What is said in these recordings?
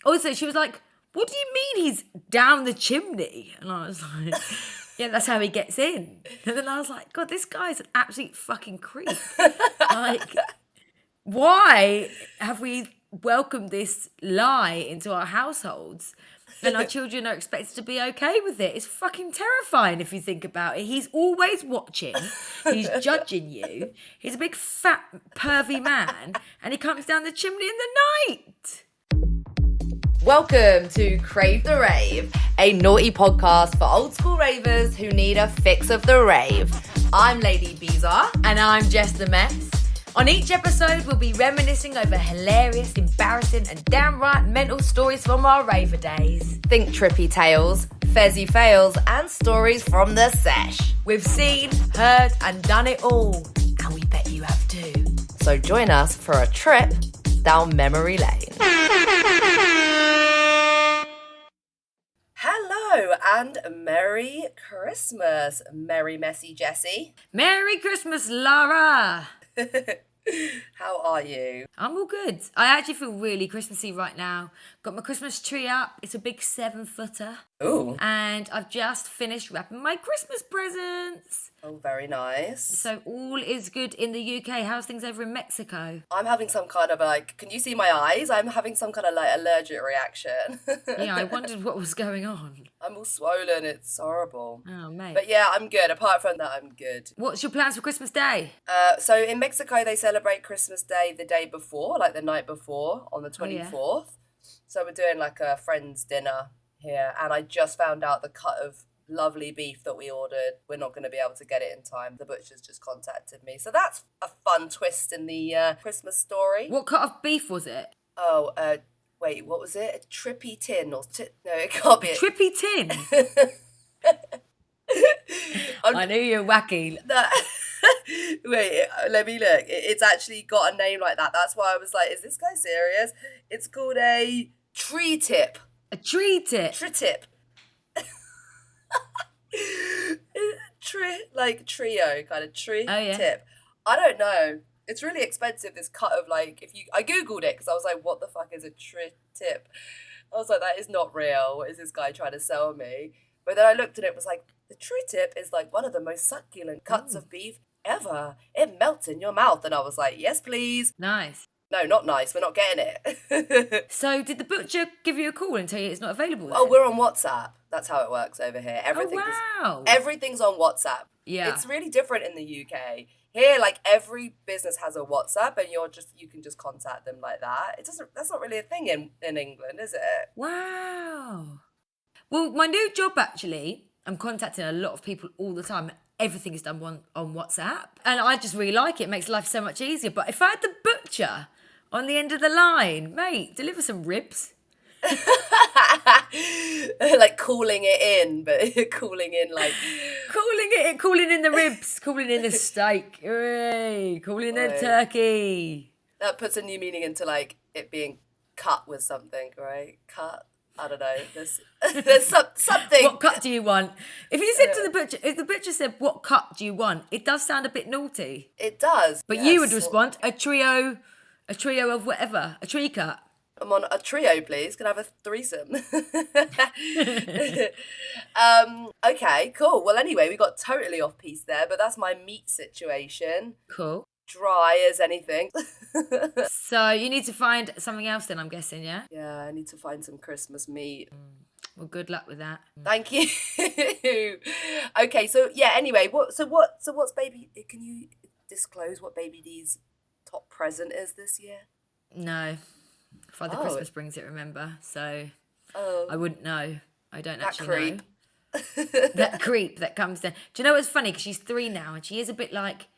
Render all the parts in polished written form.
Also, she was like, what do you mean he's down the chimney? And I was like, yeah, that's how he gets in. And then I was like, God, this guy's an absolute fucking creep. Like, why have we welcomed this lie into our households and our children are expected to be okay with it? It's fucking terrifying if you think about it. He's always watching. He's judging you. He's a big fat pervy man and he comes down the chimney in the night. Welcome to Crave the Rave, a naughty podcast for old school ravers who need a fix of the rave. I'm Lady Bizarre. And I'm Jess the Mess. On each episode, we'll be reminiscing over hilarious, embarrassing, and downright mental stories from our raver days. Think trippy tales, fezzy fails, and stories from the sesh. We've seen, heard, and done it all. And we bet you have too. So join us for a trip down memory lane. Hello and Merry Christmas, Merry Messy Jessie. Merry Christmas, Lara. How are you? I'm all good. I actually feel really Christmassy right now. Got my Christmas tree up. It's a big 7-footer. Ooh. And I've just finished wrapping my Christmas presents. Oh, very nice. So all is good in the UK. How's things over in Mexico? I'm having some kind of can you see my eyes? I'm having some kind of allergic reaction. Yeah, I wondered what was going on. I'm all swollen. It's horrible. Oh, mate. But yeah, I'm good. Apart from that, I'm good. What's your plans for Christmas Day? So in Mexico, they celebrate Christmas Day the day before, like the night before, on the 24th. Oh, yeah. So we're doing like a friend's dinner here. And I just found out the cut of lovely beef that we ordered. We're not going to be able to get it in time. The butcher's just contacted me. So that's a fun twist in the Christmas story. What cut of beef was it? Oh, wait, what was it? A trippy tin or... no, it can't be. Trippy tin? I knew you were wacky. Wait, let me look. It's actually got a name like that. That's why I was like, is this guy serious? It's called a tree tip. A tree tip? Tri-tip. Like trio, kind of tree tip. I don't know. It's really expensive, this cut of I googled it because I was like, what the fuck is a tri-tip? I was like, that is not real. What is this guy trying to sell me? But then I looked at it, was like, the tri-tip is like one of the most succulent cuts of beef ever. It melts in your mouth. And I was like, yes, please. Nice. No, not nice. We're not getting it. So did the butcher give you a call and tell you it's not available then? Oh, we're on WhatsApp. That's how it works over here. Everything's on WhatsApp. Yeah. It's really different in the UK. Here, every business has a WhatsApp and you can just contact them like that. That's not really a thing in England, is it? Wow. Well, my new job actually, I'm contacting a lot of people all the time. Everything is done on WhatsApp. And I just really like it. It makes life so much easier. But if I had the butcher on the end of the line, mate, deliver some ribs. Calling it in, but calling in Calling in the ribs, calling in the steak, hooray, calling in the turkey. That puts a new meaning into it being cut with something, right? Cut. I don't know. There's something. What cut do you want? If you said to the butcher, if the butcher said, "What cut do you want?" It does sound a bit naughty. It does. But you would respond, a trio of whatever, a tree cut. I'm on a trio, please. Can I have a threesome? Okay, cool. Well, anyway, we got totally off piece there, but that's my meat situation. Cool. Dry as anything. So you need to find something else then, I'm guessing, yeah? Yeah, I need to find some Christmas meat. Well, good luck with that. Thank you. Okay, so yeah, anyway, what's baby, can you disclose what Baby D's top present is this year? No. Father Christmas brings it, remember? So I wouldn't know. I don't actually know. That creep that comes down. Do you know what's funny? Because she's 3 now and she is a bit like,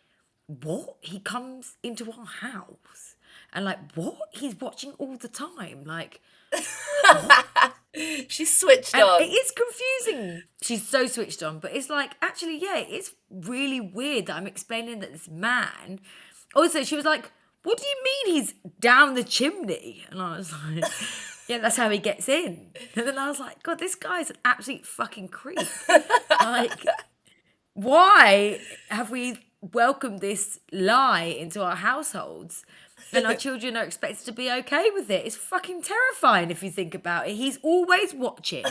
what? He comes into our house and what? He's watching all the time. She's switched on. It is confusing. She's so switched on. But it's actually, yeah, it's really weird that I'm explaining that this man... Also, she was like, what do you mean he's down the chimney? And I was like, yeah, that's how he gets in. And then I was like, God, this guy's an absolute fucking creep. Why have we welcomed this lie into our households And our children are expected to be okay with it. It's fucking terrifying if you think about it. He's always watching.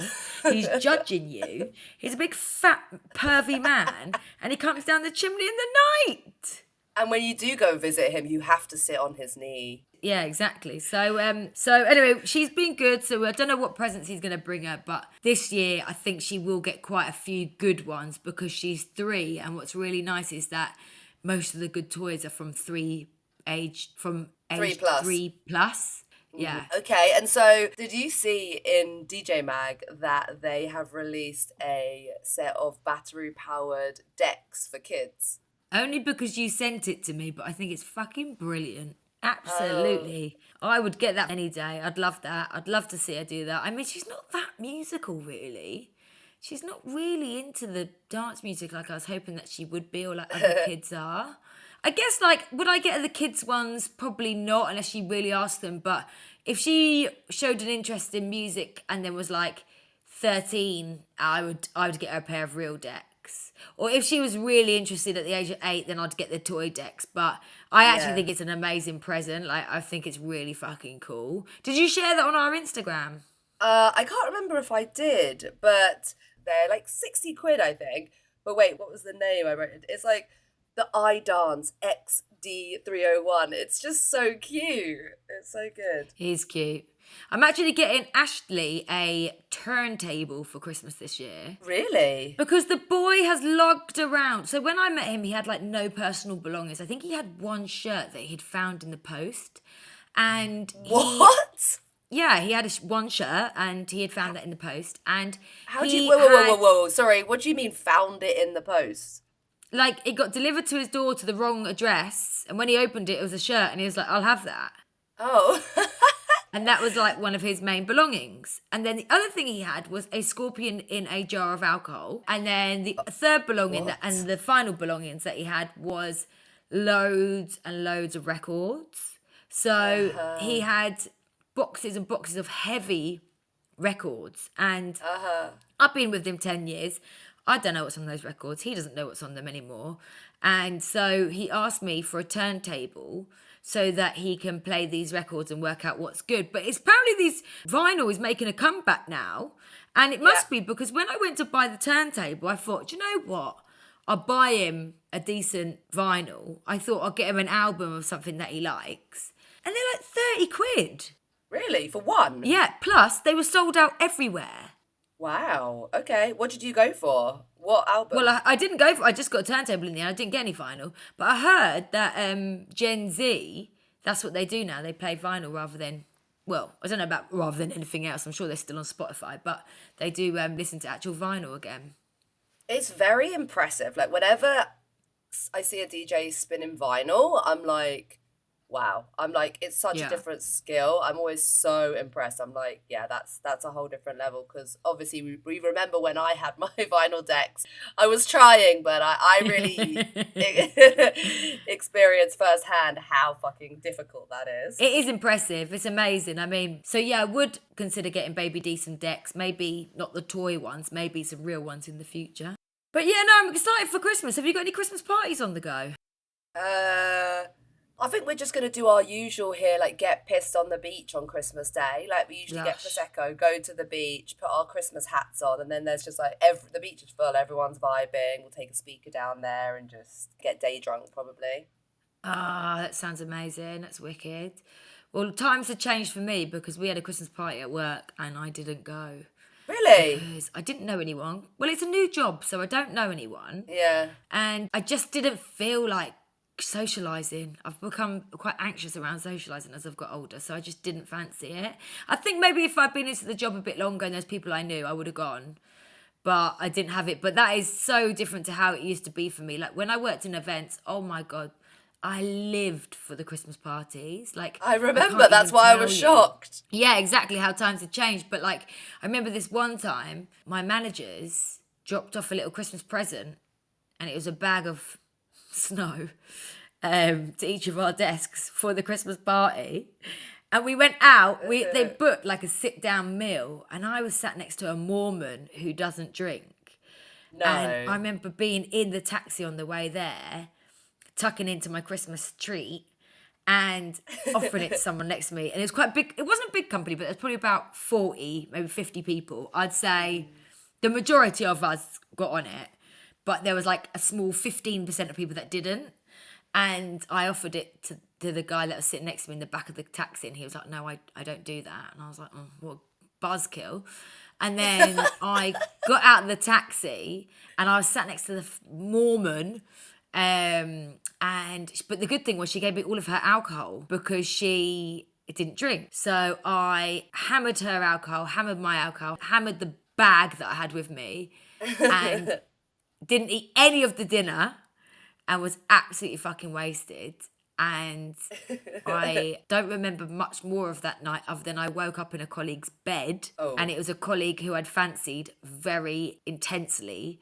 He's judging you. He's a big fat pervy man, and he comes down the chimney in the night. And when you do go visit him, you have to sit on his knee. Yeah, exactly. So anyway, she's been good. So I don't know what presents he's going to bring her, but this year I think she will get quite a few good ones because she's 3. And what's really nice is that most of the good toys are from age 3 plus. Yeah. Okay, and so did you see in DJ Mag that they have released a set of battery-powered decks for kids? Only because you sent it to me, but I think it's fucking brilliant. Absolutely. I would get that any day. I'd love that. I'd love to see her do that. I mean, she's not that musical, really. She's not really into the dance music like I was hoping that she would be, or like other kids are. I guess, like, would I get her the kids' ones? Probably not, unless she really asked them. But if she showed an interest in music and then was, like, 13, I would get her a pair of real decks. Or if she was really interested at the age of 8, then I'd get the toy decks. But I actually think it's an amazing present. Like, I think it's really fucking cool. Did you share that on our Instagram? I can't remember if I did, but they're like 60 quid, I think. But wait, what was the name I wrote? It's like the I Dance XD301. It's just so cute. It's so good. He's cute. I'm actually getting Ashley a turntable for Christmas this year. Really? Because the boy has logged around. So when I met him, he had like no personal belongings. I think he had one shirt that he'd found in the post. And what? Yeah, he had one shirt and he had found that in the post. And how do you... Whoa. Sorry, what do you mean found it in the post? Like, it got delivered to his door to the wrong address. And when he opened it, it was a shirt. And he was like, I'll have that. Oh. And that was like one of his main belongings. And then the other thing he had was a scorpion in a jar of alcohol. And then the third belonging and the final belongings that he had was loads and loads of records. So he had boxes and boxes of heavy records. And I've been with him 10 years. I don't know what's on those records. He doesn't know what's on them anymore. And so he asked me for a turntable so that he can play these records and work out what's good. But it's apparently these vinyl is making a comeback now. And it must be because when I went to buy the turntable, I thought, do you know what? I'll buy him a decent vinyl. I thought I'll get him an album of something that he likes. And they're like 30 quid. Really? For one? Yeah, plus they were sold out everywhere. Wow. Okay. What did you go for? What album? Well, I didn't go for... I just got a turntable in the end. I didn't get any vinyl. But I heard that Gen Z, that's what they do now. They play vinyl rather than... Well, I don't know about rather than anything else. I'm sure they're still on Spotify. But they do listen to actual vinyl again. It's very impressive. Like, whenever I see a DJ spinning vinyl, I'm like... Wow. I'm like, it's such a different skill. I'm always so impressed. I'm like, yeah, that's a whole different level. Because obviously we remember when I had my vinyl decks, I was trying, but I really experienced firsthand how fucking difficult that is. It is impressive. It's amazing. I mean, so yeah, I would consider getting Baby D some decks. Maybe not the toy ones, maybe some real ones in the future. But yeah, no, I'm excited for Christmas. Have you got any Christmas parties on the go? I think we're just going to do our usual here, like get pissed on the beach on Christmas Day. Like we usually get Prosecco, go to the beach, put our Christmas hats on, and then there's just like, the beach is full, everyone's vibing. We'll take a speaker down there and just get day drunk probably. Ah, that sounds amazing. That's wicked. Well, times have changed for me because we had a Christmas party at work and I didn't go. Really? Because I didn't know anyone. Well, it's a new job, so I don't know anyone. Yeah. And I just didn't feel like socialising. I've become quite anxious around socialising as I've got older, so I just didn't fancy it. I think maybe if I'd been into the job a bit longer and there's people I knew, I would have gone. But I didn't have it. But that is so different to how it used to be for me. Like when I worked in events, oh my God, I lived for the Christmas parties. Like I remember, that's why I was shocked. Yeah, exactly how times had changed. But like I remember this one time, my managers dropped off a little Christmas present and it was a bag of snow to each of our desks for the Christmas party. And we went out, they booked like a sit-down meal, and I was sat next to a Mormon who doesn't drink. No. And I remember being in the taxi on the way there, tucking into my Christmas treat, and offering it to someone next to me. And it was quite big. It wasn't a big company, but there's probably about 40, maybe 50 people. I'd say the majority of us got on it, but there was like a small 15% of people that didn't. And I offered it to the guy that was sitting next to me in the back of the taxi, and he was like, no, I don't do that. And I was like, oh, what a buzzkill. And then I got out of the taxi, and I was sat next to the Mormon, but the good thing was she gave me all of her alcohol because she didn't drink. So I hammered her alcohol, hammered my alcohol, hammered the bag that I had with me, and didn't eat any of the dinner and was absolutely fucking wasted. And I don't remember much more of that night other than I woke up in a colleague's bed, and it was a colleague who I'd fancied very intensely.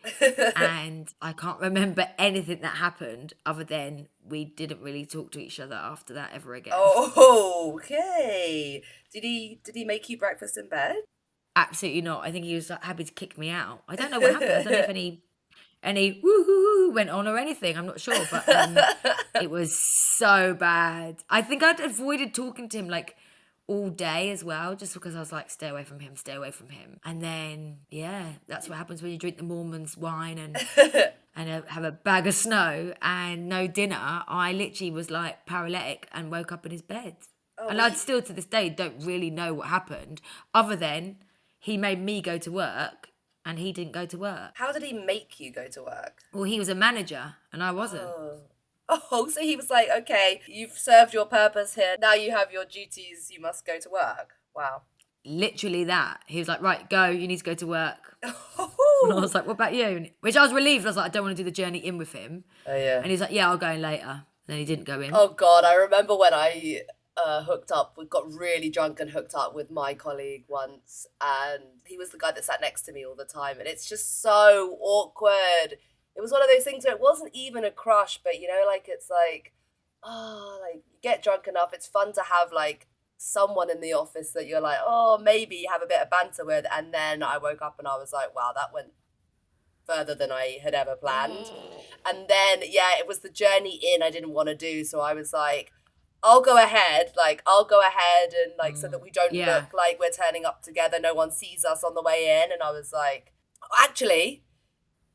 And I can't remember anything that happened other than we didn't really talk to each other after that ever again. Oh, okay. Did he make you breakfast in bed? Absolutely not. I think he was like, happy to kick me out. I don't know what happened. I don't know if any woo-hoo went on or anything. I'm not sure, but it was so bad. I think I'd avoided talking to him like all day as well, just because I was like, stay away from him, stay away from him. And then, yeah, that's what happens when you drink the Mormon's wine and have a bag of snow and no dinner. I literally was like paralytic and woke up in his bed. And I still to this day don't really know what happened, other than he made me go to work and he didn't go to work. How did he make you go to work? Well, he was a manager and I wasn't. Oh, so he was like, okay, you've served your purpose here. Now you have your duties. You must go to work. Wow. Literally that. He was like, right, go. You need to go to work. And I was like, what about you? Which I was relieved. I was like, I don't want to do the journey in with him. Oh, yeah. And he's like, yeah, I'll go in later. And then he didn't go in. Oh, God. I remember when I we got really drunk and hooked up with my colleague once, and he was the guy that sat next to me all the time, and it's just so awkward. It was one of those things where it wasn't even a crush, but you know, like it's like, like you get drunk enough, it's fun to have like someone in the office that you're like, maybe have a bit of banter with. And then I woke up and I was like, wow, that went further than I had ever planned. And then it was the journey in I didn't want to do, so I was like, I'll go ahead and like so that we don't look like we're turning up together, no one sees us on the way in. And I was like, actually,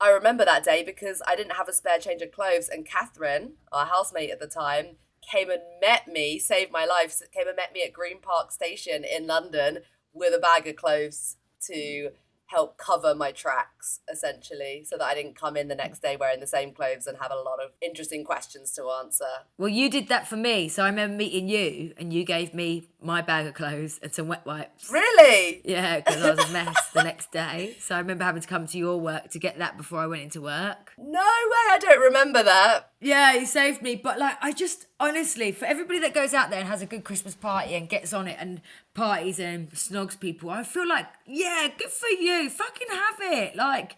I remember that day because I didn't have a spare change of clothes, and Catherine, our housemate at the time, came and met me, saved my life, came and met me at Green Park Station in London with a bag of clothes to help cover my tracks, essentially, so that I didn't come in the next day wearing the same clothes and have a lot of interesting questions to answer. Well, you did that for me. So I remember meeting you and you gave me my bag of clothes and some wet wipes. Really? Yeah, because I was a mess the next day. So I remember having to come to your work to get that before I went into work. No way, I don't remember that. Yeah, you saved me. But like, I just, honestly, for everybody that goes out there and has a good Christmas party and gets on it and parties and snogs people, I feel like, yeah, good for you. Fucking have it. Like,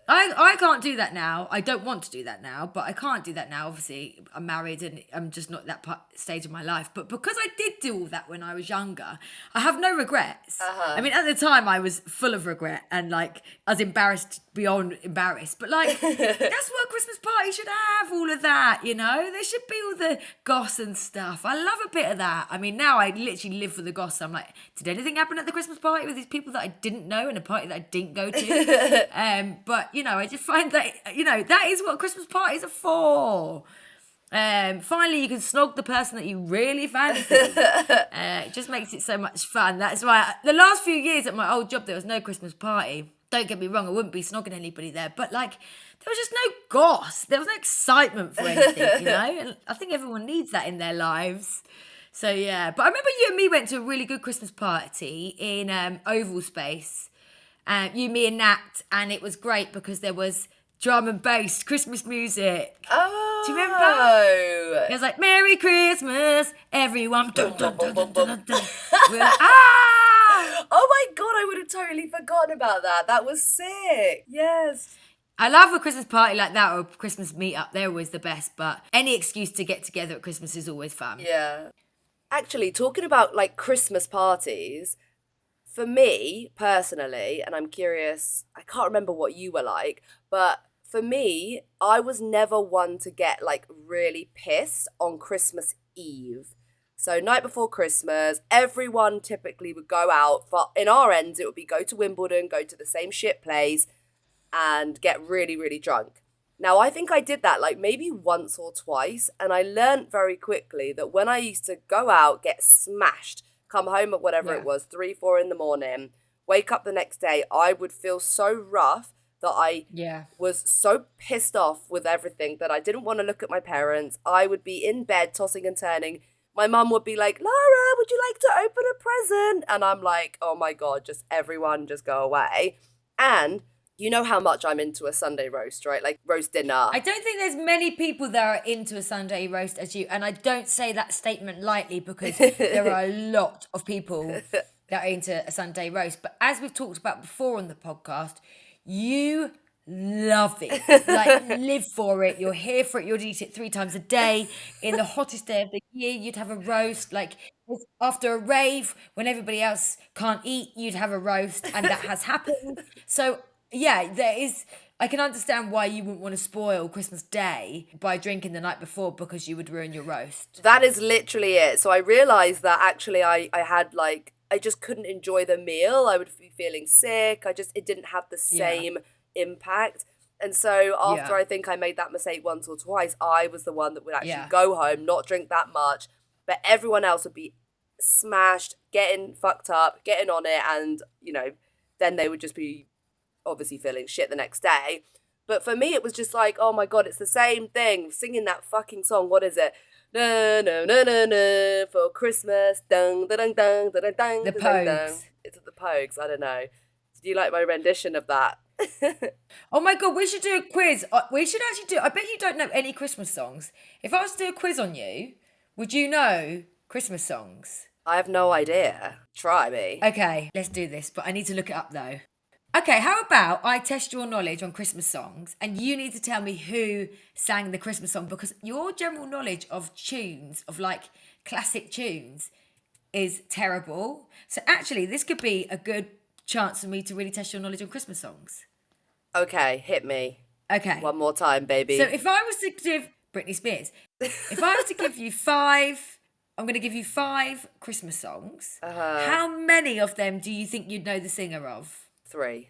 I can't do that now. I don't want to do that now, but I can't do that now. Obviously, I'm married and I'm just not at that stage of my life. But because I did do all that when I was younger, I have no regrets. I mean, at the time, I was full of regret and like I was embarrassed beyond embarrassed. But like, that's what a Christmas party should have, all of that, you know? There should be all the goss and stuff. I love a bit of that. I mean, now I literally live for the goss. I'm like, did anything happen at the Christmas party with these people that I didn't know and a party that I didn't go to? But you know, I just find that, you know, that is what Christmas parties are for. Finally, you can snog the person that you really fancy. It just makes it so much fun. That's why the last few years at my old job, there was no Christmas party. Don't get me wrong, I wouldn't be snogging anybody there. But like, there was just no goss. There was no excitement for anything, you know? And I think everyone needs that in their lives. So yeah, but I remember you and me went to a really good Christmas party in Oval Space. You, me and Nat, and it was great because there was drum and bass Christmas music. Oh. Do you remember? It was like, Merry Christmas, everyone. Dun, dun, dun, dun, dun, dun, dun. We were like, ah! Oh my God, I would have totally forgotten about that. That was sick. Yes. I love a Christmas party like that or a Christmas meet-up. They're always the best, but any excuse to get together at Christmas is always fun. Yeah. Actually, talking about like Christmas parties, for me personally, and I'm curious, I can't remember what you were like, but for me, I was never one to get like really pissed on Christmas Eve. So night before Christmas, everyone typically would go out. In our ends, it would be go to Wimbledon, go to the same shit place, and get really, really drunk. Now, I think I did that like maybe once or twice, and I learned very quickly that when I used to go out, get smashed, come home at whatever it was, 3, 4 in the morning, wake up the next day, I would feel so rough that I was so pissed off with everything that I didn't want to look at my parents. I would be in bed tossing and turning. My mum would be like, Lara, would you like to open a present? And I'm like, oh my God, just everyone just go away. And you know how much I'm into a Sunday roast, right? Like roast dinner. I don't think there's many people that are into a Sunday roast as you. And I don't say that statement lightly because there are a lot of people that are into a Sunday roast. But as we've talked about before on the podcast, you love it. Like, live for it. You're here for it. You'd eat it 3 times a day. In the hottest day of the year, you'd have a roast. Like, after a rave, when everybody else can't eat, you'd have a roast. And that has happened. So, yeah, I can understand why you wouldn't want to spoil Christmas Day by drinking the night before because you would ruin your roast. That is literally it. So I realised that actually I had like, I just couldn't enjoy the meal. I would be feeling sick. It didn't have the same impact. And so after I think I made that mistake once or twice, I was the one that would actually go home, not drink that much, but everyone else would be smashed, getting fucked up, getting on it, and, you know, then they would just be obviously feeling shit the next day. But for me, it was just like, oh my God, it's the same thing. Singing that fucking song. What is it? No, no, no, no, no, for Christmas. Dung, da, dung, dung, da, dung, dung, The da, dung, dung. Pogues. It's the Pogues. I don't know. Do you like my rendition of that? Oh my God, we should do a quiz. We should actually I bet you don't know any Christmas songs. If I was to do a quiz on you, would you know Christmas songs? I have no idea. Try me. Okay, let's do this, but I need to look it up though. Okay, how about I test your knowledge on Christmas songs and you need to tell me who sang the Christmas song, because your general knowledge of tunes, of like classic tunes, is terrible. So actually, this could be a good chance for me to really test your knowledge on Christmas songs. Okay, hit me. Okay. One more time, baby. So if I was to give Britney Spears, if I was to give you 5, I'm going to give you 5 Christmas songs. How many of them do you think you'd know the singer of? 3.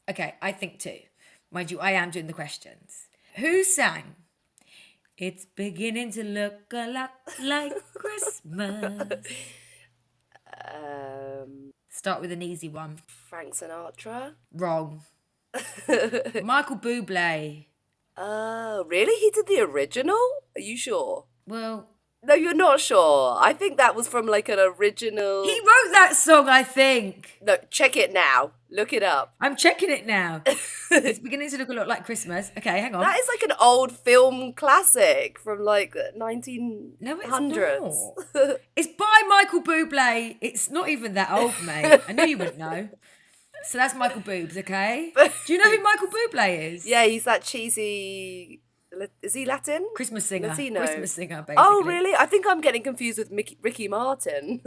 Okay, I think 2. Mind you, I am doing the questions. Who sang It's Beginning to Look a Lot Like Christmas? Start with an easy one. Frank Sinatra? Wrong. Michael Bublé. Oh, really? He did the original? Are you sure? Well... No, you're not sure. I think that was from like an original... He wrote that song, I think. No, check it now. Look it up. I'm checking it now. It's beginning to look a lot like Christmas. Okay, hang on. That is like an old film classic from like 1900s. No, it's not. It's by Michael Bublé. It's not even that old, mate. I knew you wouldn't know. So that's Michael Boobs, okay? Do you know who Michael Bublé is? Yeah, he's that cheesy... Is he Latin? Christmas singer. Latino. Christmas singer, basically. Oh, really? I think I'm getting confused with Ricky Martin.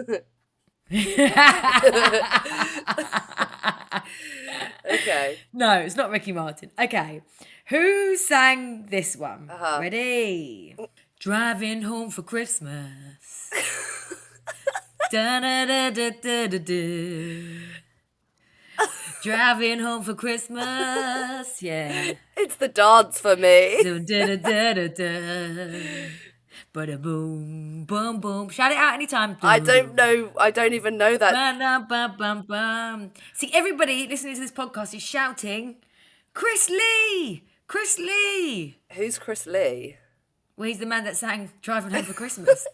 Okay. No, it's not Ricky Martin. Okay. Who sang this one? Ready? Driving home for Christmas. Da-da-da-da-da-da-da. Driving home for Christmas, yeah. It's the dance for me. So da-da-da-da-da. Ba-da-boom, boom, boom. Shout it out anytime. I don't know. I don't even know that. Ba-da-ba-bum-bum. See, everybody listening to this podcast is shouting, Chris Lee! Chris Lee! Who's Chris Lee? Well, he's the man that sang Driving Home for Christmas.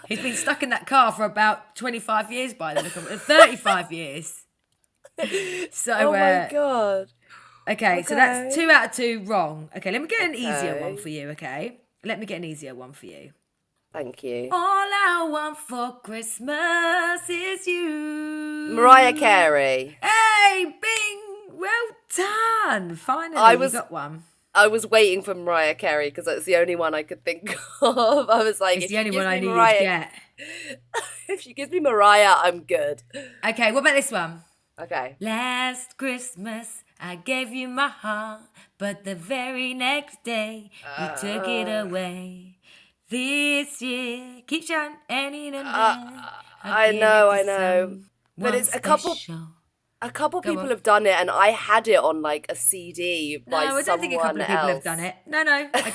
He's been stuck in that car for about 25 years by the look of it. 35 years. So, oh my God. Okay, so that's 2 out of 2 wrong. Okay, let me get an easier one for you, okay? Let me get an easier one for you. Thank you. All I want for Christmas is you. Mariah Carey. Hey, bing! Well done. Finally, you got one. I was waiting for Mariah Carey because that's the only one I could think of. I was like, it's the only one I needed to get. If she gives me Mariah, I'm good. Okay, what about this one? Okay. Last Christmas, I gave you my heart, but the very next day, you took it away. This year, keep shouting any and I know. But it's a couple people have done it, and I had it on like a CD by someone else. No, I don't think a couple of people have done it. No,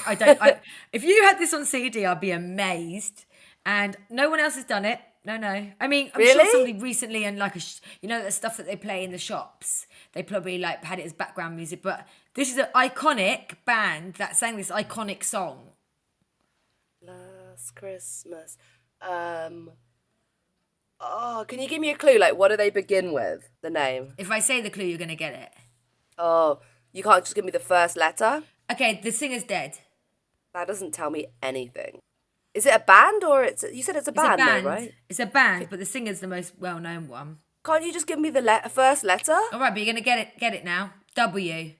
I don't. If you had this on CD, I'd be amazed. And no one else has done it. No. I mean, I'm sure somebody recently, and like the stuff that they play in the shops, they probably like had it as background music. But this is an iconic band that sang this iconic song. Last Christmas. Oh, can you give me a clue? Like, what do they begin with? The name. If I say the clue, you're gonna get it. Oh, you can't just give me the first letter? Okay, the singer's dead. That doesn't tell me anything. Is it a band or you said it's a band, though, right? It's a band, but the singer's the most well-known one. Can't you just give me the first letter? All right, but you're gonna get it now. W.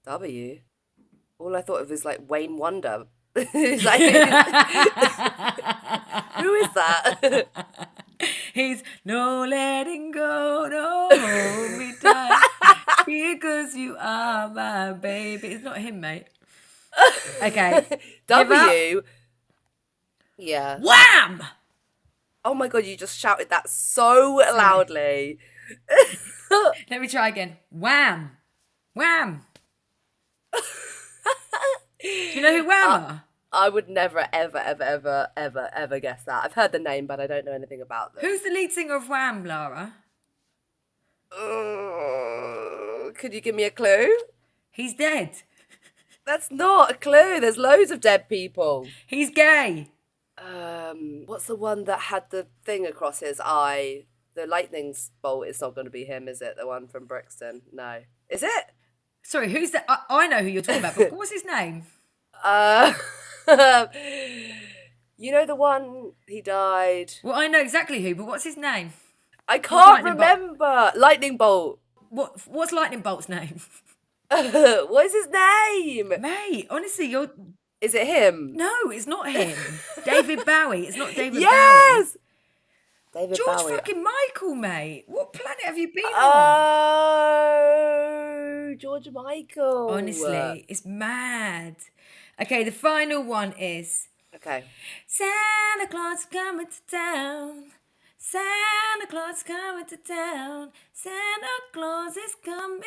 W. All I thought of was like Wayne Wonder. Who's like, who is that? He's no letting go, no hold me tight, because you are my baby. It's not him, mate. Okay. W. Yeah. Wham! Oh my God, you just shouted that so loudly. Let me try again. Wham! Wham! Do you know who Wham are? I would never, ever guess that. I've heard the name, but I don't know anything about them. Who's the lead singer of Wham, Lara? Could you give me a clue? He's dead. That's not a clue. There's loads of dead people. He's gay. What's the one that had the thing across his eye? The lightning bolt is not going to be him, is it? The one from Brixton? No. Is it? Sorry, who's that? I know who you're talking about, but what's his name? You know the one he died? Well, I know exactly who, but what's his name? I can't remember. Lightning Bolt. What's Lightning Bolt's name? What is his name? Mate, honestly, Is it him? No, it's not him. David Bowie. It's not David Bowie. Yes! David George Bowie. fucking Michael, mate. What planet have you been on? Oh, George Michael. Honestly, it's mad. Okay, the final one is... Okay. Santa Claus is coming to town. Santa Claus is coming to town. Santa Claus is coming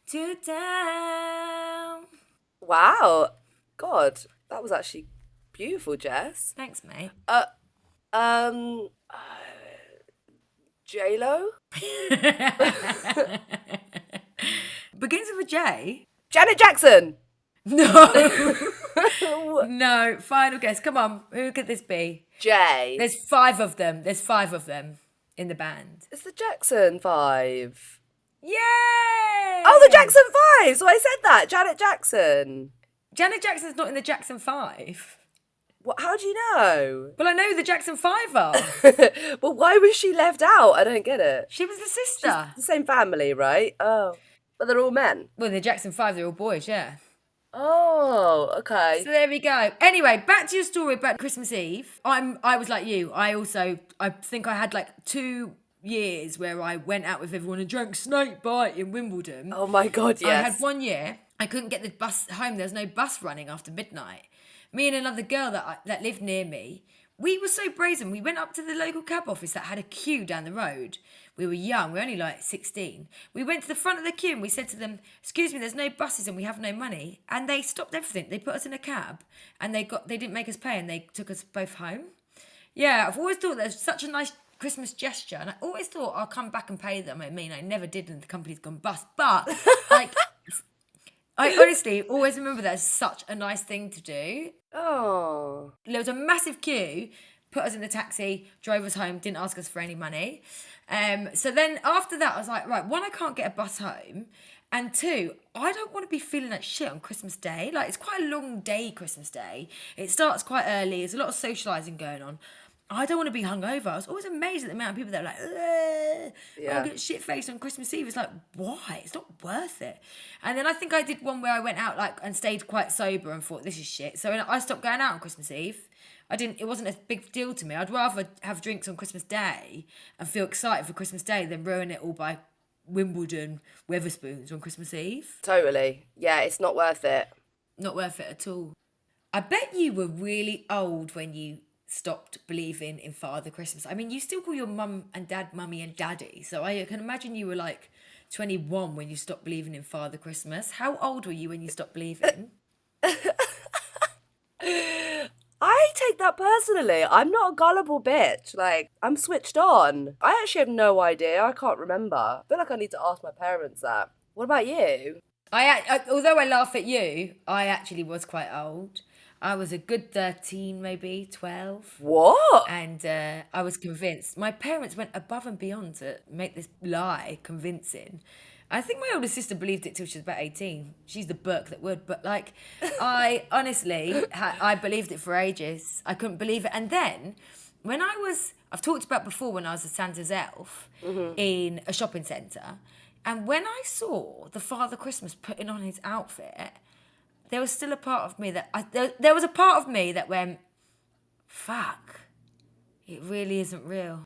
to town. Wow. God, that was actually beautiful, Jess. Thanks, mate. J-Lo? Begins with a J. Janet Jackson. No. No, final guess. Come on, who could this be? J. There's 5 of them. There's 5 of them in the band. It's the Jackson 5. Yay! Oh, the Jackson 5. So I said that. Janet Jackson. Janet Jackson's not in the Jackson 5. What? How do you know? Well, I know who the Jackson 5 are. Well, why was she left out? I don't get it. She was the sister. She's the same family, right? Oh. But they're all men. Well, the Jackson 5, they're all boys, yeah. Oh, okay. So there we go. Anyway, back to your story about Christmas Eve. I was like you. I think I had like 2 years where I went out with everyone and drank snake bite in Wimbledon. Oh my God, yes. I had 1 year. I couldn't get the bus home. There was no bus running after midnight. Me and another girl that lived near me, we were so brazen. We went up to the local cab office that had a queue down the road. We were young. We were only like 16. We went to the front of the queue and we said to them, "Excuse me, there's no buses and we have no money." And they stopped everything. They put us in a cab and they didn't make us pay and they took us both home. Yeah, I've always thought there's such a nice Christmas gesture, and I always thought I'll come back and pay them. I mean, I never did, and the company's gone bust. But like, I honestly always remember that as such a nice thing to do. Oh, There was a massive queue, put us in the taxi, drove us home, didn't ask us for any money. So then after that, I was like, right, 1, I can't get a bus home. And 2, I don't want to be feeling like shit on Christmas Day. Like, it's quite a long day, Christmas Day. It starts quite early. There's a lot of socialising going on. I don't want to be hungover. I was always amazed at the amount of people that are like, I'll get shit-faced on Christmas Eve. It's like, why? It's not worth it. And then I think I did one where I went out and stayed quite sober and thought, this is shit. So I stopped going out on Christmas Eve. It wasn't a big deal to me. I'd rather have drinks on Christmas Day and feel excited for Christmas Day than ruin it all by Wimbledon Weatherspoons on Christmas Eve. totally. Yeah, it's not worth it. Not worth it at all. I bet you were really old when you stopped believing in Father Christmas. I mean, you still call your mum and dad mummy and daddy. So I can imagine you were like 21 when you stopped believing in Father Christmas. How old were you when you stopped believing? I take that personally. I'm not a gullible bitch. Like, I'm switched on. I actually have no idea. I can't remember. I feel like I need to ask my parents that. What about you? Although I laugh at you, I actually was quite old. I was a good 13, maybe 12. What? And I was convinced. My parents went above and beyond to make this lie convincing. I think my older sister believed it till she was about 18. She's the Burke that would. But like, I honestly, I believed it for ages. I couldn't believe it. And then when I've talked about before when I was a Santa's elf in a shopping centre. And when I saw the Father Christmas putting on his outfit, there was still a part of me there was a part of me that went, fuck, it really isn't real.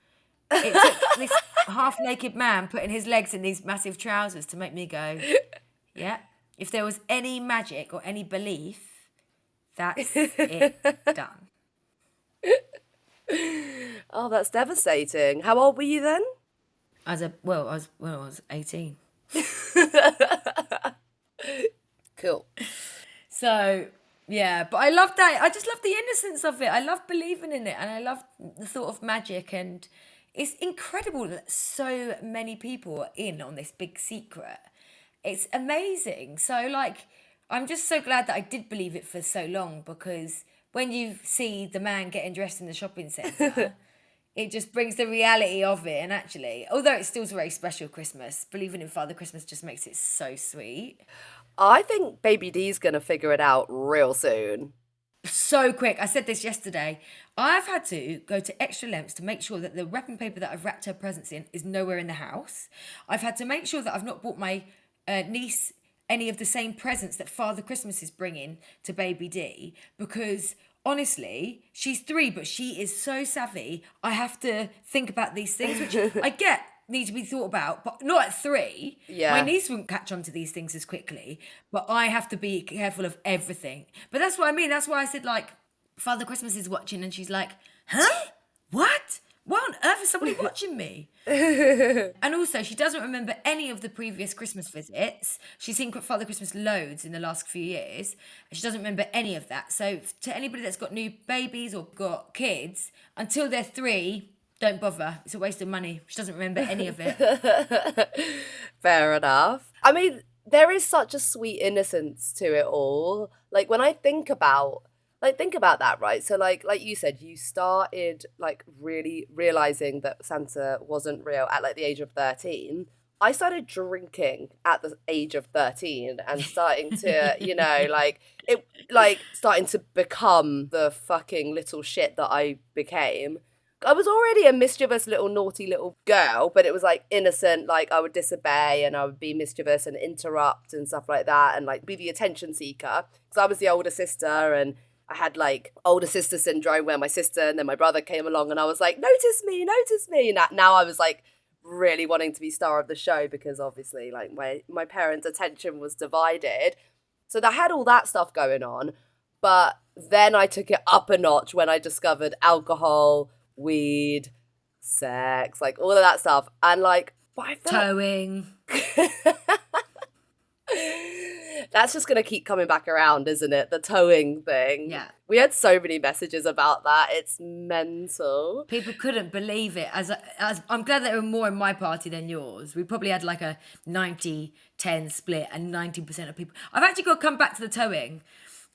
It took this half-naked man putting his legs in these massive trousers to make me go, yeah, if there was any magic or any belief, that's it, done. Oh, that's devastating. How old were you then? I was 18. Cool. So, yeah, but I love that. I just love the innocence of it. I love believing in it, and I love the thought of magic. And it's incredible that so many people are in on this big secret. It's amazing. So, like, I'm just so glad that I did believe it for so long, because when you see the man getting dressed in the shopping centre, it just brings the reality of it. And actually, although it's still a very special Christmas, believing in Father Christmas just makes it so sweet. I think Baby D's going to figure it out real soon. So quick. I said this yesterday. I've had to go to extra lengths to make sure that the wrapping paper that I've wrapped her presents in is nowhere in the house. I've had to make sure that I've not bought my niece any of the same presents that Father Christmas is bringing to Baby D, because honestly, she's 3, but she is so savvy. I have to think about these things, which I get need to be thought about, but not at 3. Yeah. My niece wouldn't catch on to these things as quickly, but I have to be careful of everything. But that's what I mean. That's why I said, like, Father Christmas is watching, and she's like, huh? What? Why on earth is somebody watching me? And also, she doesn't remember any of the previous Christmas visits. She's seen Father Christmas loads in the last few years, and she doesn't remember any of that. So to anybody that's got new babies or got kids, until they're 3, don't bother. It's a waste of money. She doesn't remember any of it. Fair enough. I mean, there is such a sweet innocence to it all. Like, when I think about that, right? So like you said, you started like really realizing that Santa wasn't real at like the age of 13. I started drinking at the age of 13 and starting to, starting to become the fucking little shit that I became. I was already a mischievous little naughty little girl, but it was like innocent, like I would disobey and I would be mischievous and interrupt and stuff like that, and like be the attention seeker, because I was the older sister and I had like older sister syndrome, where my sister and then my brother came along and I was like, notice me. Now I was like really wanting to be star of the show, because obviously like my parents' attention was divided. So I had all that stuff going on. But then I took it up a notch when I discovered alcohol, weed, sex, like all of that stuff. And like, towing. That's just going to keep coming back around, isn't it? The towing thing. Yeah. We had so many messages about that. It's mental. People couldn't believe it. As I'm glad that there were more in my party than yours. We probably had like a 90-10 split, and 90% of people. I've actually got to come back to the towing.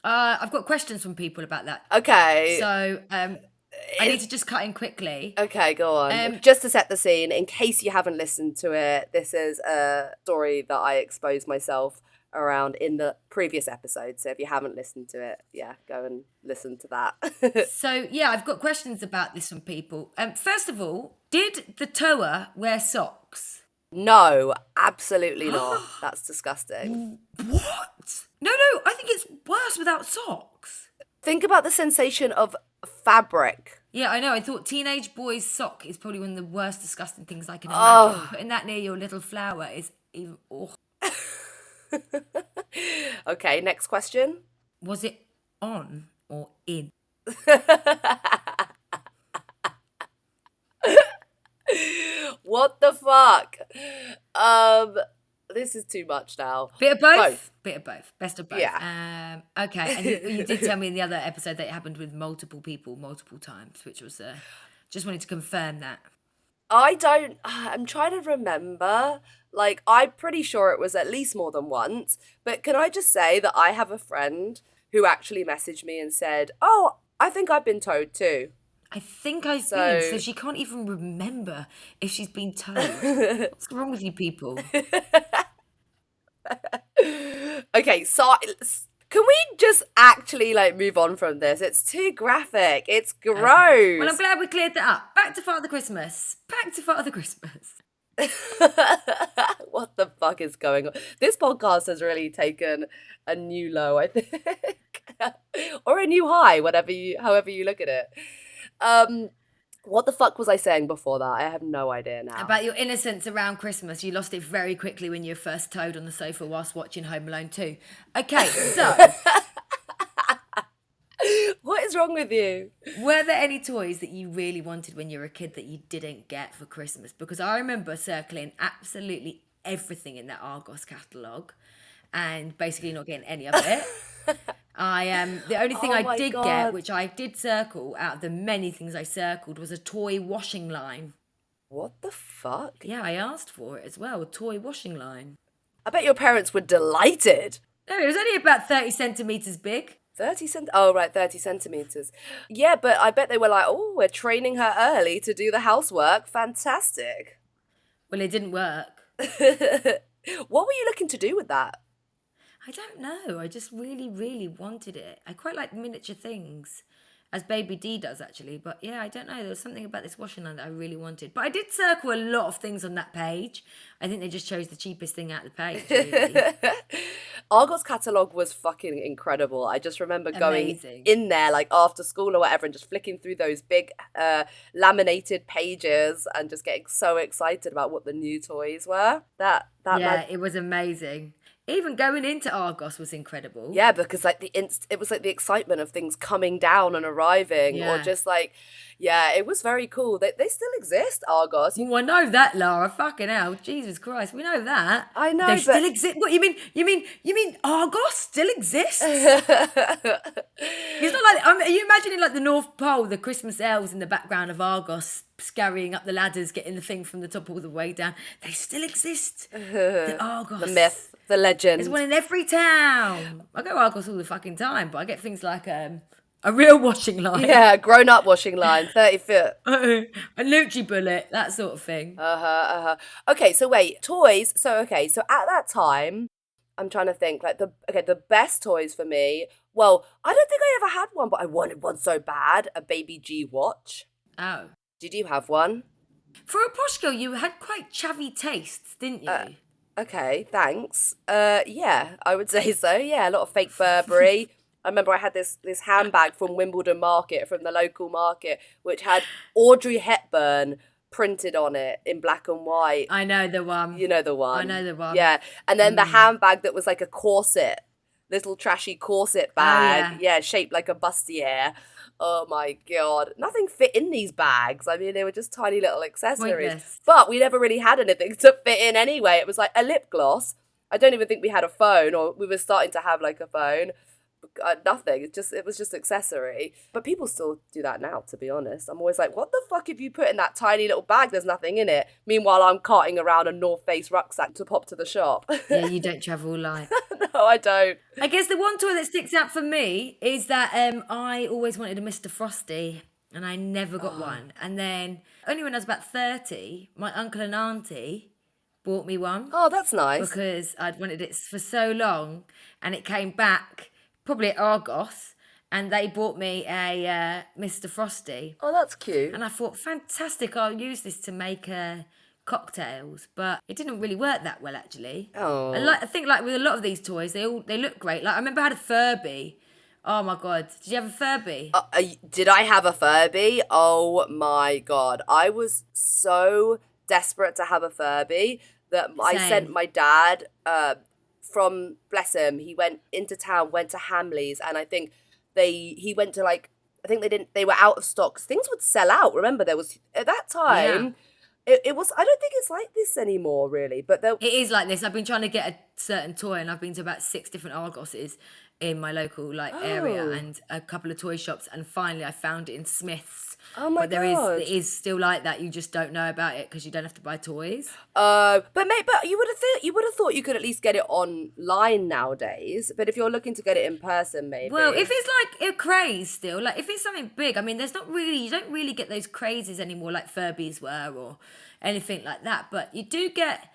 I've got questions from people about that. Okay. So I need to just cut in quickly. Okay, go on. Just to set the scene, in case you haven't listened to it, this is a story that I exposed myself around in the previous episode. So if you haven't listened to it, yeah, go and listen to that. So, yeah, I've got questions about this from people. First of all, did the tower wear socks? No, absolutely not. That's disgusting. What? No, I think it's worse without socks. Think about the sensation of fabric. Yeah, I know. I thought teenage boy's sock is probably one of the worst disgusting things I can imagine. Putting that near your little flower is even... Okay, next question. Was it on or in? What the fuck? This is too much now. Bit of both? Both. Bit of both. Best of both. Yeah. Okay, and you did tell me in the other episode that it happened with multiple people, multiple times, which was, just wanted to confirm that. I'm trying to remember. Like, I'm pretty sure it was at least more than once. But can I just say that I have a friend who actually messaged me and said, oh, I think I've been towed too. I think I've been, so she can't even remember if she's been towed. What's wrong with you people? Okay, so can we just actually like move on from this? It's too graphic. It's gross. Okay. Well, I'm glad we cleared that up. Back to Father Christmas. What the fuck is going on? This podcast has really taken a new low, I think. Or a new high, however you look at it. What the fuck was I saying before that? I have no idea now. About your innocence around Christmas. You lost it very quickly when you were first towed on the sofa whilst watching Home Alone 2. Okay, so... What is wrong with you? Were there any toys that you really wanted when you were a kid that you didn't get for Christmas? Because I remember circling absolutely everything in that Argos catalogue and basically not getting any of it. The only thing I did get, which I did circle out of the many things I circled, was a toy washing line. What the fuck? Yeah, I asked for it as well, a toy washing line. I bet your parents were delighted. No, it was only about 30 centimetres big. 30 centimetres. Yeah, but I bet they were like, oh, we're training her early to do the housework. Fantastic. Well, it didn't work. What were you looking to do with that? I don't know. I just really, really wanted it. I quite like miniature things, as Baby D does, actually. But yeah, I don't know. There was something about this washing line that I really wanted. But I did circle a lot of things on that page. I think they just chose the cheapest thing out of the page, really. Argos catalogue was fucking incredible. I just remember going in there like after school or whatever and just flicking through those big laminated pages and just getting so excited about what the new toys were. It was amazing. Even going into Argos was incredible. Yeah, because like it was like the excitement of things coming down and arriving, or just like, yeah, it was very cool. They still exist, Argos. Well, I know that, Lara. Fucking hell, Jesus Christ, we know that. I know, they still exist. What you mean? Argos still exists? It's not like are you imagining like the North Pole, the Christmas elves in the background of Argos scurrying up the ladders, getting the thing from the top all the way down? They still exist. The Argos, the myth. The legend. There's one in every town. I go Argos all the fucking time, but I get things like a real washing line. Yeah, grown-up washing line, 30 foot. A Lucci bullet, that sort of thing. Okay, so wait, toys. So at that time, I'm trying to think, like the best toys for me. Well, I don't think I ever had one, but I wanted one so bad, a Baby G watch. Oh. Did you have one? For a posh girl, you had quite chavvy tastes, didn't you? Okay, thanks. Yeah, I would say so. Yeah, a lot of fake Burberry. I remember I had this handbag from Wimbledon Market, from the local market, which had Audrey Hepburn printed on it in black and white. I know the one. You know the one. I know the one. Yeah, and then the handbag that was like a corset, little trashy corset bag. Yeah, shaped like a bustier. Oh my God. Nothing fit in these bags. I mean, they were just tiny little accessories. Pointless. But we never really had anything to fit in anyway. It was like a lip gloss. I don't even think we had a phone, or we were starting to have like a phone. Nothing. It was just accessory. But people still do that now, to be honest. I'm always like, what the fuck have you put in that tiny little bag? There's nothing in it. Meanwhile, I'm carting around a North Face rucksack to pop to the shop. Yeah, you don't travel light. No, I don't. I guess the one toy that sticks out for me is that I always wanted a Mr. Frosty, and I never got one. And then only when I was about 30, my uncle and auntie bought me one. Oh, that's nice. Because I'd wanted it for so long, and it came back probably at Argos, and they bought me a Mr. Frosty. Oh, that's cute. And I thought, fantastic, I'll use this to make cocktails. But it didn't really work that well, actually. Oh. I think like with a lot of these toys, they look great. Like I remember I had a Furby. Oh my God, did you have a Furby? Did I have a Furby? Oh my God. I was so desperate to have a Furby that I sent my dad from, bless him, he went into town, went to Hamleys, and I think he went to like, I think they were out of stock. Things would sell out. Remember, there was, at that time, it was, I don't think it's like this anymore, really. But it is like this. I've been trying to get a certain toy, and I've been to about 6 different Argoses in my local area, and a couple of toy shops, and finally I found it in Smith's. Oh my God. It is still like that. You just don't know about it because you don't have to buy toys. But you would have thought you could at least get it online nowadays. But if you're looking to get it in person, maybe. Well, if it's like a craze still, like if it's something big, I mean, you don't really get those crazes anymore like Furbies were or anything like that. But you do get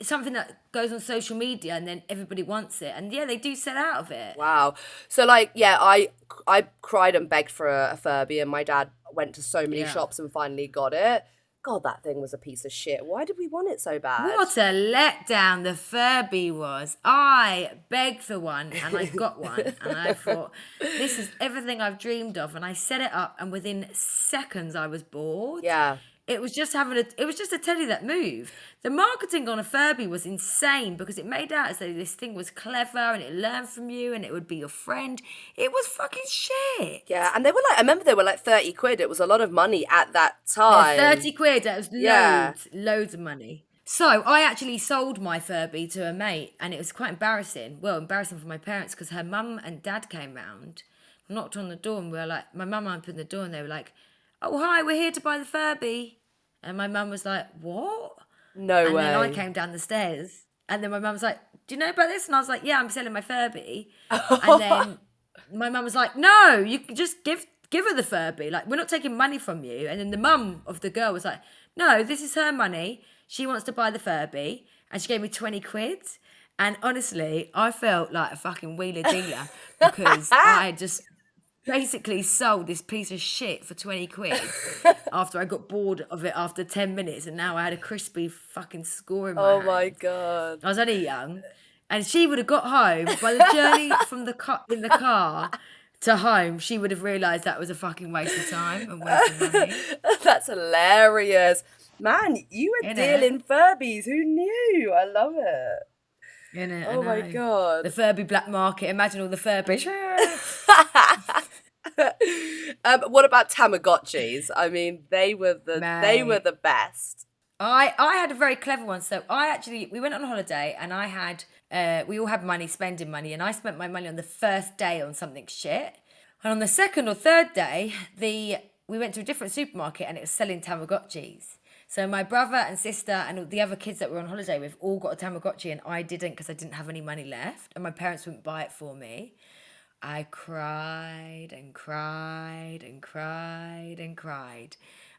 something that goes on social media and then everybody wants it, and they do sell out of it. Wow. So like, I cried and begged for a Furby, and my dad went to so many shops and finally got it. God, that thing was a piece of shit. Why did we want it so bad? What a letdown the Furby was. I begged for one and I got one, and I thought, this is everything I've dreamed of, and I set it up, and within seconds I was bored. Yeah. It was just a teddy that moved. The marketing on a Furby was insane because it made out as though this thing was clever and it learned from you and it would be your friend. It was fucking shit. Yeah, and they were like, I remember they were like 30 quid. It was a lot of money at that time. 30 quid, that was loads of money. So I actually sold my Furby to a mate, and it was quite embarrassing. Well, embarrassing for my parents because her mum and dad came round, knocked on the door, and we were like, my mum opened the door and they were like, oh, hi, we're here to buy the Furby. And my mum was like, what? No way. And then I came down the stairs, and then my mum was like, do you know about this? And I was like, yeah, I'm selling my Furby. And then my mum was like, no, you can just give her the Furby. Like, we're not taking money from you. And then the mum of the girl was like, no, this is her money. She wants to buy the Furby. And she gave me 20 quid. And honestly, I felt like a fucking wheeler dealer because I just basically sold this piece of shit for 20 quid after I got bored of it after 10 minutes, and now I had a crispy fucking score in my hand. My God. I was only young, and she would have got home by the journey from in the car to home. She would have realised that was a fucking waste of time and waste of money. That's hilarious. Man, you were dealing Furbies. Who knew? I love it. Oh my God. The Furby black market. Imagine all the Furbies. What about Tamagotchis? I mean, they were the best. I had a very clever one. So we went on holiday, and I had we all had spending money, and I spent my money on the first day on something shit. And on the second or third day, we went to a different supermarket, and it was selling Tamagotchis. So my brother and sister and all the other kids that we were on holiday with all got a Tamagotchi, and I didn't because I didn't have any money left, and my parents wouldn't buy it for me. I cried and cried and cried and cried.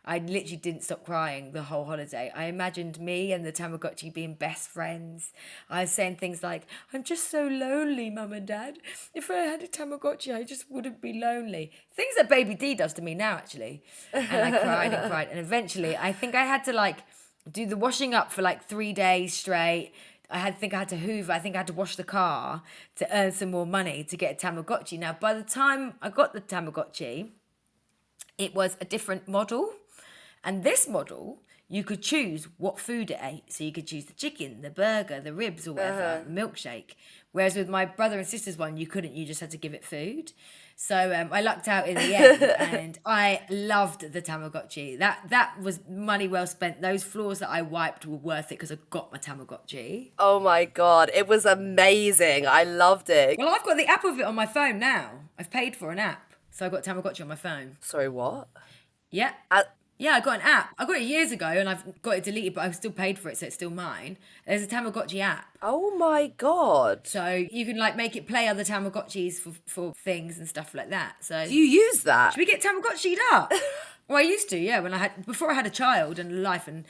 I literally didn't stop crying the whole holiday. I imagined me and the Tamagotchi being best friends. I was saying things like, I'm just so lonely, Mum and Dad. If I had a Tamagotchi, I just wouldn't be lonely. Things that Baby D does to me now, actually. And I cried and cried. And eventually, I think I had to do the washing up for 3 days straight. I think I had to hoover. I think I had to wash the car to earn some more money to get a Tamagotchi. Now, by the time I got the Tamagotchi, it was a different model. And this model, you could choose what food it ate. So you could choose the chicken, the burger, the ribs or whatever, the milkshake. Whereas with my brother and sister's one, you couldn't. You just had to give it food. So I lucked out in the end, and I loved the Tamagotchi. That was money well spent. Those floors that I wiped were worth it because I got my Tamagotchi. Oh my God, it was amazing. I loved it. Well, I've got the app of it on my phone now. I've paid for an app. So I got Tamagotchi on my phone. Sorry, what? Yeah. Yeah, I got an app. I got it years ago and I've got it deleted, but I've still paid for it, so it's still mine. There's a Tamagotchi app. Oh my God. So you can make it play other Tamagotchis for things and stuff like that. So do you use that? Should we get Tamagotchi'd up? Well, I used to, yeah, before I had a child and a life and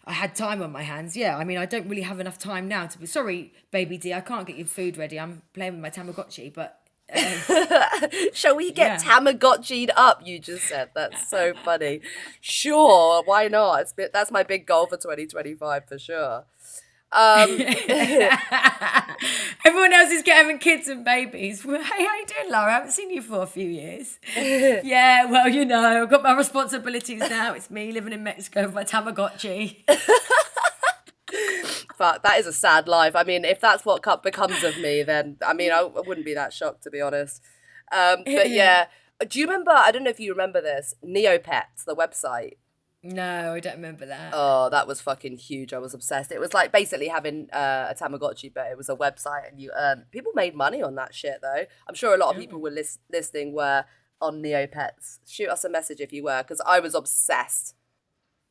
I had time on my hands. Yeah, I mean, I don't really have enough time now to be, sorry, Baby D, I can't get your food ready. I'm playing with my Tamagotchi, but shall we get Tamagotchi'd up? You just said that's so funny. Sure, why not? That's my big goal for 2025 for sure. Everyone else is having kids and babies. Well, hey, how you doing, Lara? I haven't seen you for a few years. Yeah, well, I've got my responsibilities now. It's me living in Mexico with my Tamagotchi. But that is a sad life. I mean, if that's what becomes of me, then, I mean, I wouldn't be that shocked, to be honest. But yeah, do you remember, I don't know if you remember this, Neopets, the website? No, I don't remember that. Oh, that was fucking huge. I was obsessed. It was like basically having a Tamagotchi, but it was a website and you earn. People made money on that shit though. I'm sure a lot of people were listening were on Neopets. Shoot us a message if you were, because I was obsessed.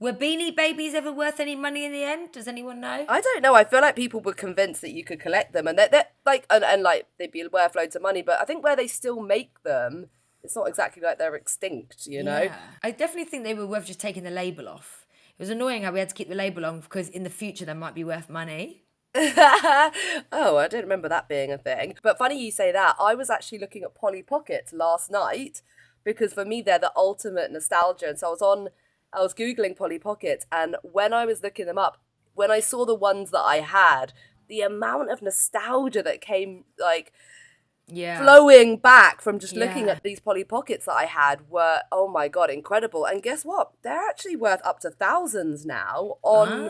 Were Beanie Babies ever worth any money in the end? Does anyone know? I don't know. I feel like people were convinced that you could collect them and they're like, and like they'd be worth loads of money. But I think where they still make them, it's not exactly like they're extinct, you know? Yeah. I definitely think they were worth just taking the label off. It was annoying how we had to keep the label on because in the future they might be worth money. Oh, I don't remember that being a thing. But funny you say that. I was actually looking at Polly Pockets last night because for me they're the ultimate nostalgia. And so I was Googling Polly Pockets, and when I was looking them up, when I saw the ones that I had, the amount of nostalgia that came like flowing back from just looking at these Polly Pockets that I had were, oh my God, incredible. And guess what? They're actually worth up to thousands now on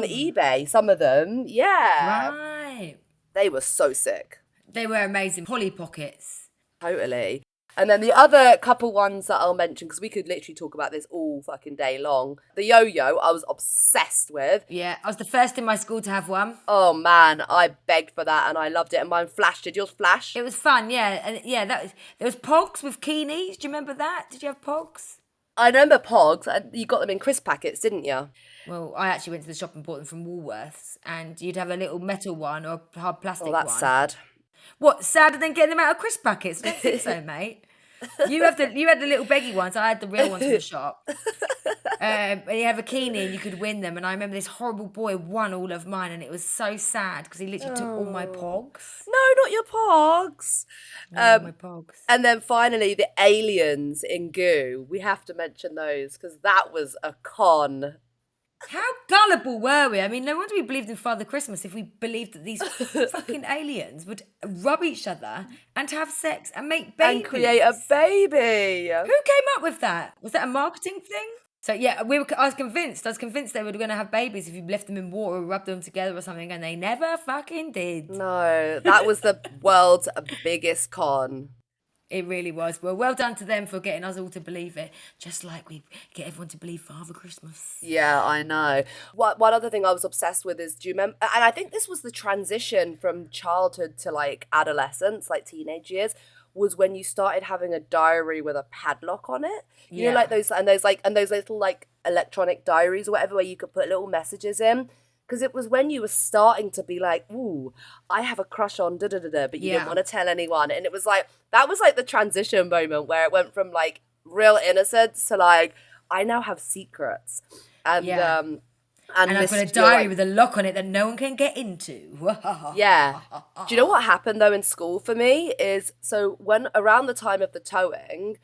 eBay, some of them. Yeah. Right. They were so sick. They were amazing. Polly Pockets. Totally. And then the other couple ones that I'll mention, because we could literally talk about this all fucking day long. The yo-yo, I was obsessed with. Yeah, I was the first in my school to have one. Oh man, I begged for that and I loved it. And mine flashed. Did yours flash? It was fun, yeah. And yeah, there was Pogs with Keenies. Do you remember that? Did you have Pogs? I remember Pogs. You got them in crisp packets, didn't you? Well, I actually went to the shop and bought them from Woolworths. And you'd have a little metal one or a hard plastic one. Oh, that's sad. What, sadder than getting them out of crisp packets? I don't think so, mate. You had the little beggy ones. I had the real ones from the shop. And you have a Keenie and you could win them. And I remember this horrible boy won all of mine, and it was so sad because he literally took all my Pogs. No, not your Pogs. No, my Pogs. And then finally, the aliens in Goo. We have to mention those because that was a con. How gullible were we? I mean, no wonder we believed in Father Christmas if we believed that these fucking aliens would rub each other and have sex and make babies. And create a baby. Who came up with that? Was that a marketing thing? So yeah, I was convinced they were going to have babies if you left them in water or rubbed them together or something, and they never fucking did. No, that was the world's biggest con. It really was. Well done to them for getting us all to believe it, just like we get everyone to believe Father Christmas. Yeah, I know. One other thing I was obsessed with is, do you remember, and I think this was the transition from childhood to like adolescence, like teenage years, was when you started having a diary with a padlock on it. You know, like those little like electronic diaries or whatever where you could put little messages in. Because it was when you were starting to be like, ooh, I have a crush on da-da-da-da, but you didn't want to tell anyone. And it was like, that was like the transition moment where it went from like real innocence to like, I now have secrets. And I've got a diary with a lock on it that no one can get into. Yeah. Do you know what happened though in school for me is, so when around the time of the towing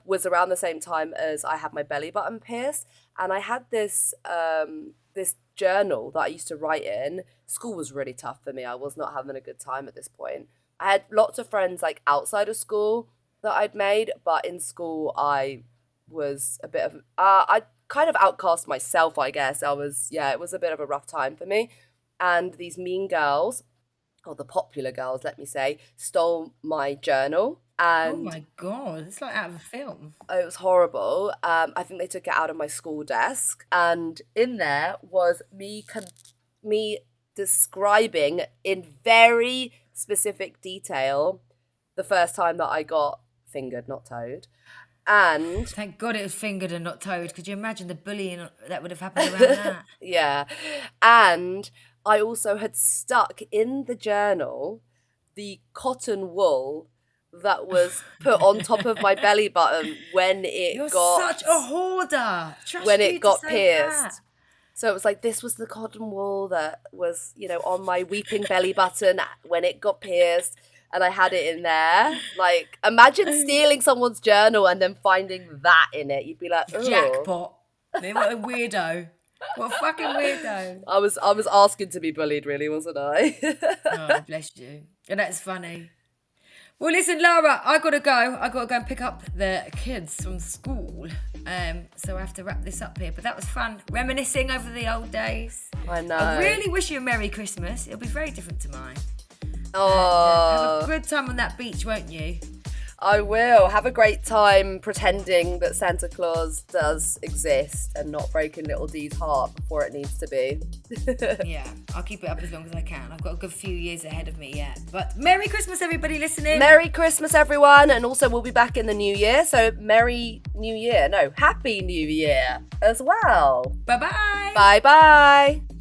was around the same time as I had my belly button pierced. And I had this journal that I used to write in. School was really tough for me. I was not having a good time at this point. I had lots of friends like outside of school that I'd made, but in school I was a bit of I kind of outcast myself, I guess. It was a bit of a rough time for me. And these mean girls, or the popular girls, let me say, stole my journal. And oh my God, it's like out of a film. It was horrible. I think they took it out of my school desk. And in there was me describing in very specific detail the first time that I got fingered, not toed. And thank God it was fingered and not toed. Could you imagine the bullying that would have happened around that? Yeah. And I also had stuck in the journal the cotton wool that was put on top of my belly button when it You're got such a hoarder. When it got pierced. So it was like, this was the cotton wool that was, on my weeping belly button when it got pierced, and I had it in there. Like, imagine stealing someone's journal and then finding that in it. You'd be like, ugh. Jackpot. What a weirdo. What a fucking weirdo. I was asking to be bullied, really, wasn't I? Oh, bless you. And that's funny. Well, listen, Lara, I got to go and pick up the kids from school. So I have to wrap this up here. But that was fun, reminiscing over the old days. I know. I really wish you a Merry Christmas. It'll be very different to mine. Oh. Have a good time on that beach, won't you? I will. Have a great time pretending that Santa Claus does exist and not breaking little Dee's heart before it needs to be. Yeah, I'll keep it up as long as I can. I've got a good few years ahead of me yet. But Merry Christmas, everybody listening. Merry Christmas, everyone. And also, we'll be back in the new year. So, Merry New Year. No, Happy New Year as well. Bye-bye. Bye-bye.